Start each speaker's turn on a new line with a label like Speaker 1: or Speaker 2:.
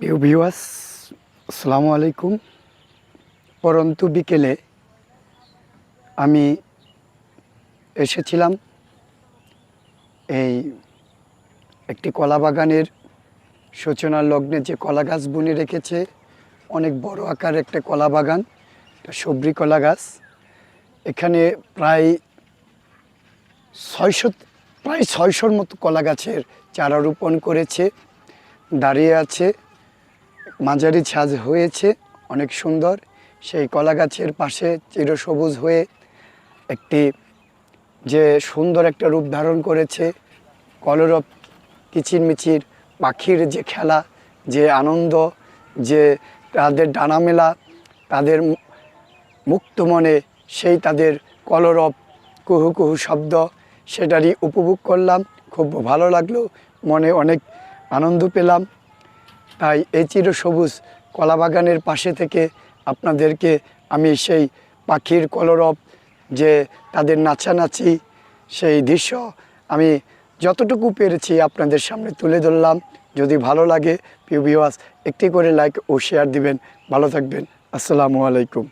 Speaker 1: প্রিয় ভিউয়ার্স, আসসালামু আলাইকুম। পরন্তু বিকেলে আমি এসেছিলাম এই একটি কলা বাগানের সূচনার লগ্নে। যে কলা গাছ বুনে রেখেছে, অনেক বড় আকার একটা কলা বাগান, একটা সবরি কলা গাছ। এখানে প্রায় 600 মতো কলা গাছের চারা রোপণ করেছে, দাঁড়িয়ে আছে, মাঝারি ছাদ হয়েছে, অনেক সুন্দর। সেই কলা গাছের পাশে চিরসবুজ হয়ে একটি যে সুন্দর একটা রূপ ধারণ করেছে, কলরব কিচিরমিচির পাখির যে খেলা, যে আনন্দ, যে তাদের ডানা মেলা, তাদের মুক্ত মনে সেই তাদের কলরব কুহু কুহু শব্দ, সেটারই উপভোগ করলাম। খুব ভালো লাগলো, মনে অনেক আনন্দ পেলাম। তাই এই চিরসবুজ কলা বাগানের পাশে থেকে আপনাদেরকে আমি সেই পাখির কলরব, যে তাদের নাচানাচি, সেই দৃশ্য আমি যতটুকু পেরেছি আপনাদের সামনে তুলে ধরলাম। যদি ভালো লাগে প্রিয় ভিউয়ার্স, একটি করে লাইক ও শেয়ার দিবেন। ভালো থাকবেন। আসসালামু আলাইকুম।